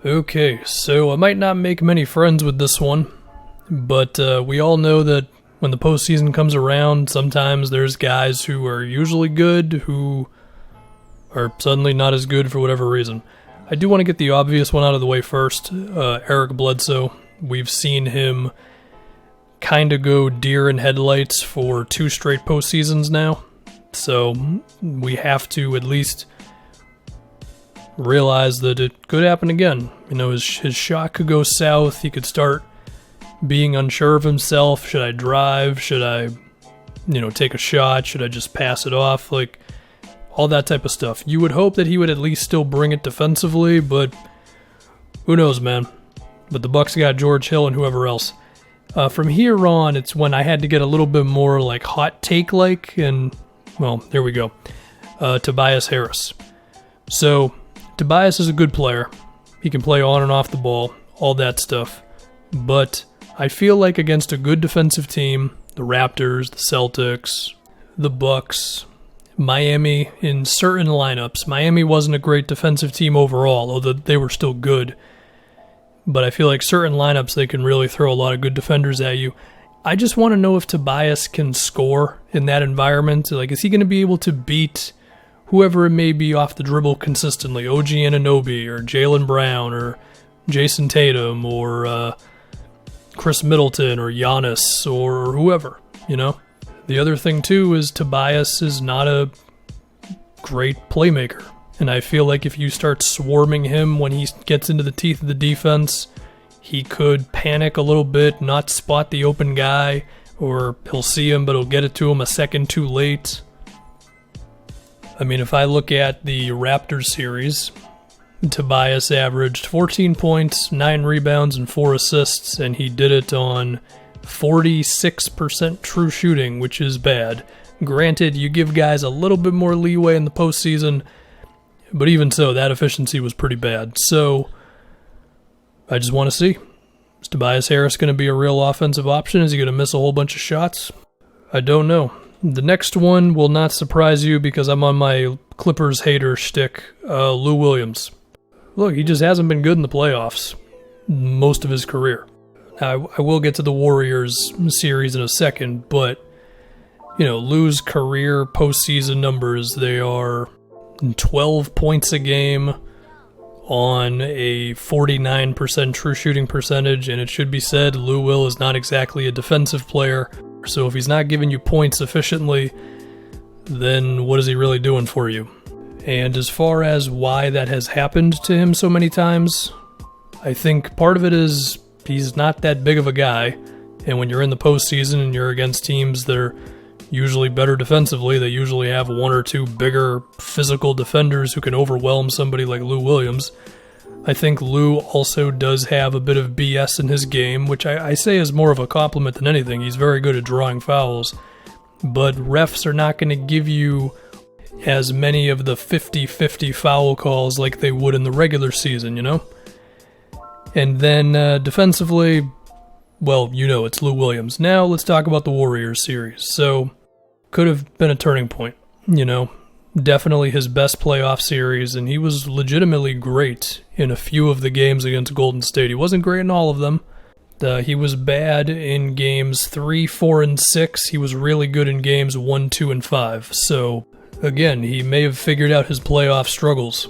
Okay, so I might not make many friends with this one, but we all know that when the postseason comes around, sometimes there's guys who are usually good who are suddenly not as good for whatever reason. I do want to get the obvious one out of the way first. Eric Bledsoe. We've seen him kind of go deer in headlights for 2 straight postseasons now, so we have to at least realize that it could happen again. You know, his shot could go south. He could start being unsure of himself. Should I drive? Should I, take a shot? Should I just pass it off? Like, all that type of stuff. You would hope that he would at least still bring it defensively, but who knows, man. But the Bucks got George Hill and whoever else. From here on, it's when I had to get a little bit more like hot take like, and well, there we go. Tobias Harris. So Tobias is a good player. He can play on and off the ball, all that stuff. But I feel like against a good defensive team, the Raptors, the Celtics, the Bucks, Miami, in certain lineups, Miami wasn't a great defensive team overall, although they were still good. But I feel like certain lineups, they can really throw a lot of good defenders at you. I just want to know if Tobias can score in that environment. Like, is he going to be able to beat whoever it may be off the dribble consistently? OG Anunoby or Jaylen Brown or Jason Tatum or Chris Middleton or Giannis or whoever, The other thing, too, is Tobias is not a great playmaker. And I feel like if you start swarming him when he gets into the teeth of the defense, he could panic a little bit, not spot the open guy, or he'll see him but he'll get it to him a second too late. I mean, if I look at the Raptors series, Tobias averaged 14 points, 9 rebounds, and 4 assists, and he did it on 46% true shooting, which is bad. Granted, you give guys a little bit more leeway in the postseason, but even so, that efficiency was pretty bad. So, I just want to see. Is Tobias Harris going to be a real offensive option? Is he going to miss a whole bunch of shots? I don't know. The next one will not surprise you because I'm on my Clippers hater shtick. Lou Williams. Look, he just hasn't been good in the playoffs most of his career. Now, I will get to the Warriors series in a second, but, Lou's career postseason numbers, they are 12 points a game on a 49% true shooting percentage, and it should be said, Lou Will is not exactly a defensive player, so if he's not giving you points efficiently, then what is he really doing for you? And as far as why that has happened to him so many times, I think part of it is he's not that big of a guy, and when you're in the postseason and you're against teams that are usually better defensively, they usually have 1 or 2 bigger physical defenders who can overwhelm somebody like Lou Williams. I think Lou also does have a bit of BS in his game, which I say is more of a compliment than anything. He's very good at drawing fouls, but refs are not going to give you as many of the 50-50 foul calls like they would in the regular season, And then defensively, well, it's Lou Williams. Now let's talk about the Warriors series. So, could have been a turning point, Definitely his best playoff series, and he was legitimately great in a few of the games against Golden State. He wasn't great in all of them. He was bad in games 3, 4, and 6. He was really good in games 1, 2, and 5. So, again, he may have figured out his playoff struggles.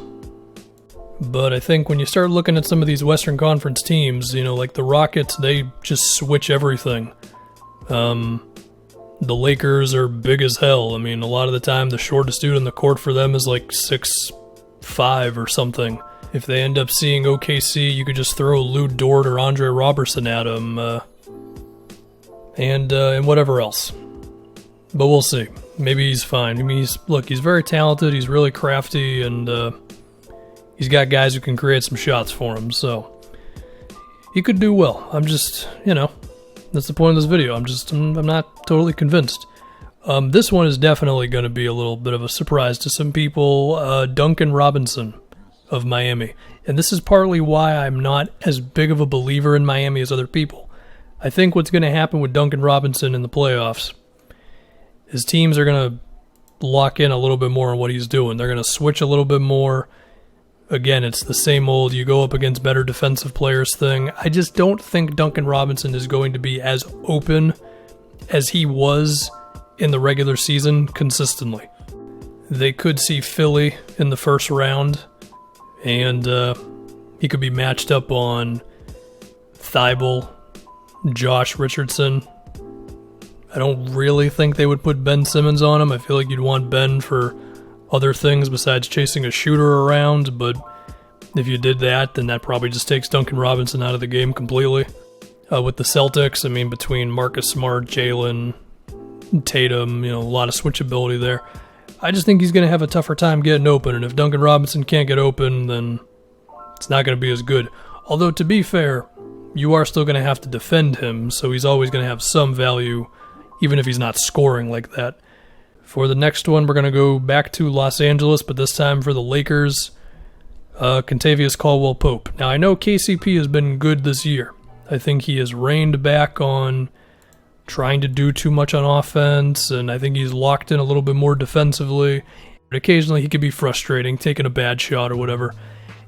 But I think when you start looking at some of these Western Conference teams, like the Rockets, they just switch everything. The Lakers are big as hell. I mean, a lot of the time, the shortest dude on the court for them is like 6'5" or something. If they end up seeing OKC, you could just throw Lou Dort or Andre Robertson at him, and whatever else. But we'll see. Maybe he's fine. I mean, he's very talented. He's really crafty, and he's got guys who can create some shots for him. So he could do well. I'm just, that's the point of this video. I'm not totally convinced. This one is definitely going to be a little bit of a surprise to some people. Duncan Robinson of Miami. And this is partly why I'm not as big of a believer in Miami as other people. I think what's going to happen with Duncan Robinson in the playoffs is teams are going to lock in a little bit more on what he's doing. They're going to switch a little bit more. again, it's the same old you go up against better defensive players thing. I just don't think Duncan Robinson is going to be as open as he was in the regular season consistently. They could see Philly in the first round, and he could be matched up on Thibault, Josh Richardson. I don't really think they would put Ben Simmons on him. I feel like you'd want Ben for other things besides chasing a shooter around, but if you did that, then that probably just takes Duncan Robinson out of the game completely. With the Celtics, I mean, between Marcus Smart, Jalen, Tatum, a lot of switchability there. I just think he's going to have a tougher time getting open, and if Duncan Robinson can't get open, then it's not going to be as good. Although, to be fair, you are still going to have to defend him, so he's always going to have some value, even if he's not scoring like that. For the next one, we're going to go back to Los Angeles, but this time for the Lakers, Kentavious Caldwell-Pope. Now, I know KCP has been good this year. I think he has reined back on trying to do too much on offense, and I think he's locked in a little bit more defensively. But occasionally he could be frustrating, taking a bad shot or whatever.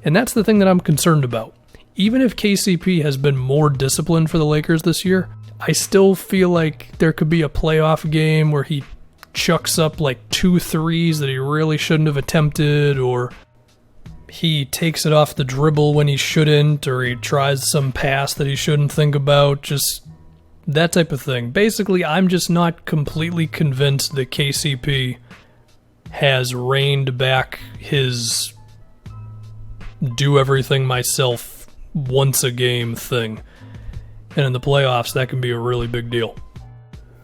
And that's the thing that I'm concerned about. Even if KCP has been more disciplined for the Lakers this year, I still feel like there could be a playoff game where he chucks up like 2 threes that he really shouldn't have attempted, or he takes it off the dribble when he shouldn't, or he tries some pass that he shouldn't think about, just that type of thing. Basically, I'm just not completely convinced that KCP has reined back his do everything myself once a game thing. And in the playoffs, that can be a really big deal.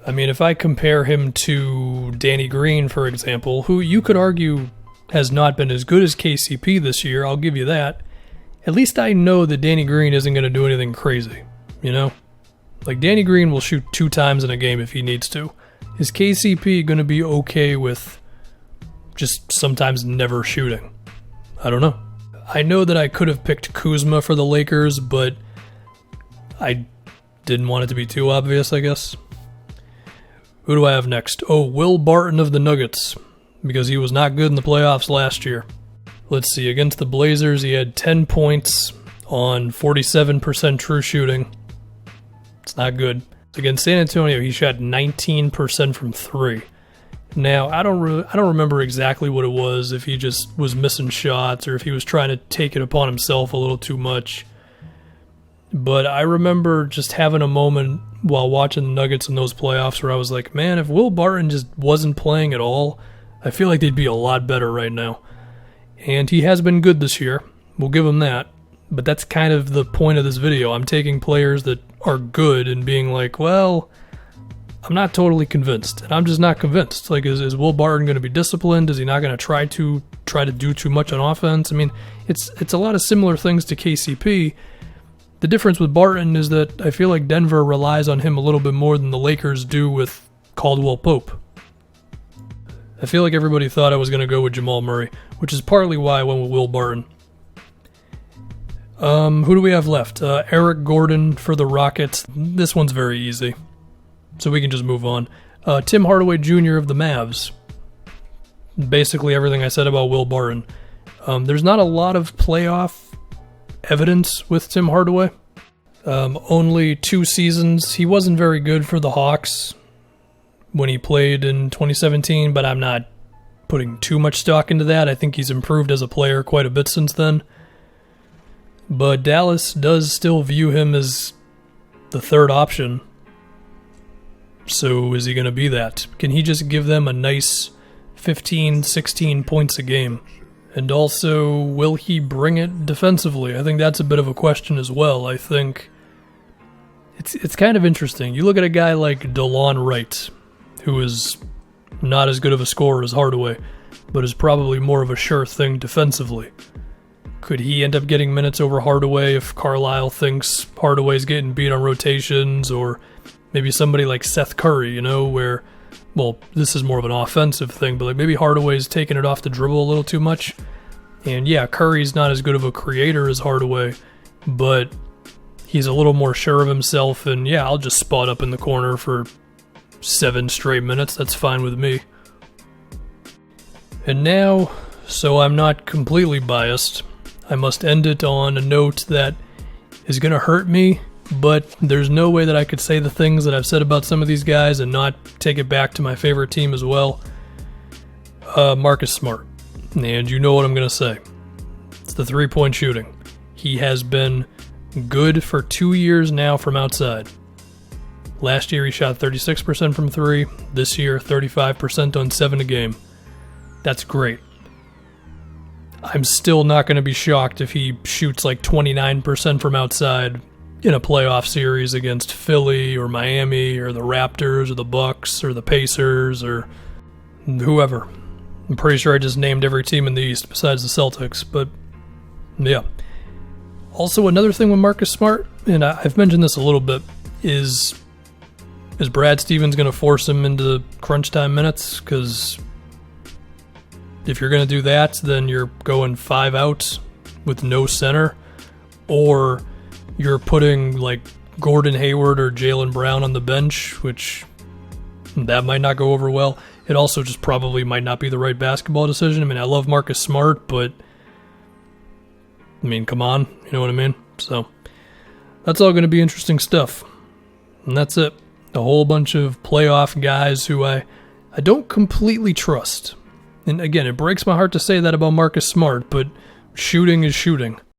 I mean, if I compare him to Danny Green, for example, who you could argue has not been as good as KCP this year, I'll give you that. At least I know that Danny Green isn't going to do anything crazy, Like, Danny Green will shoot 2 times in a game if he needs to. Is KCP going to be okay with just sometimes never shooting? I don't know. I know that I could have picked Kuzma for the Lakers, but I didn't want it to be too obvious, I guess. Who do I have next? Oh, Will Barton of the Nuggets, because he was not good in the playoffs last year. Let's see, against the Blazers, he had 10 points on 47% true shooting. It's not good. Against San Antonio, he shot 19% from 3. Now, I don't remember exactly what it was, if he just was missing shots or if he was trying to take it upon himself a little too much. But I remember just having a moment while watching the Nuggets in those playoffs where I was like, man, if Will Barton just wasn't playing at all, I feel like they'd be a lot better right now. And he has been good this year. We'll give him that. But that's kind of the point of this video. I'm taking players that are good and being like, well, I'm not totally convinced. And I'm just not convinced. Like, is Will Barton going to be disciplined? Is he not going to try to do too much on offense? I mean, it's a lot of similar things to KCP. The difference with Barton is that I feel like Denver relies on him a little bit more than the Lakers do with Caldwell-Pope. I feel like everybody thought I was going to go with Jamal Murray, which is partly why I went with Will Barton. Who do we have left? Eric Gordon for the Rockets. This one's very easy, so we can just move on. Tim Hardaway Jr. of the Mavs. Basically everything I said about Will Barton. There's not a lot of playoff evidence with Tim Hardaway. Only 2 seasons. He wasn't very good for the Hawks when he played in 2017, but I'm not putting too much stock into that. I think he's improved as a player quite a bit since then. But Dallas does still view him as the third option. So is he going to be that? Can he just give them a nice 15, 16 points a game? And also, will he bring it defensively? I think that's a bit of a question as well. I think it's kind of interesting. You look at a guy like DeLon Wright, who is not as good of a scorer as Hardaway, but is probably more of a sure thing defensively. Could he end up getting minutes over Hardaway if Carlisle thinks Hardaway's getting beat on rotations? Or maybe somebody like Seth Curry, where, well, this is more of an offensive thing, but like maybe Hardaway's taking it off the dribble a little too much. And yeah, Curry's not as good of a creator as Hardaway, but he's a little more sure of himself, and yeah, I'll just spot up in the corner for 7 straight minutes. That's fine with me. And now, so I'm not completely biased, I must end it on a note that is going to hurt me, but there's no way that I could say the things that I've said about some of these guys and not take it back to my favorite team as well. Marcus Smart. And you know what I'm going to say. It's the three-point shooting. He has been good for 2 years now from outside. Last year he shot 36% from three. This year, 35% on 7 a game. That's great. I'm still not going to be shocked if he shoots like 29% from outside in a playoff series against Philly or Miami or the Raptors or the Bucks or the Pacers or whoever. I'm pretty sure I just named every team in the East besides the Celtics, but yeah. Also, another thing with Marcus Smart, and I've mentioned this a little bit, is Brad Stevens going to force him into crunch time minutes? Because if you're going to do that, then you're going 5 out with no center, or you're putting like Gordon Hayward or Jaylen Brown on the bench, which that might not go over well. It also just probably might not be the right basketball decision. I mean, I love Marcus Smart, but I mean, come on, you know what I mean? So that's all going to be interesting stuff. And that's it. A whole bunch of playoff guys who I don't completely trust. And again, it breaks my heart to say that about Marcus Smart, but shooting is shooting.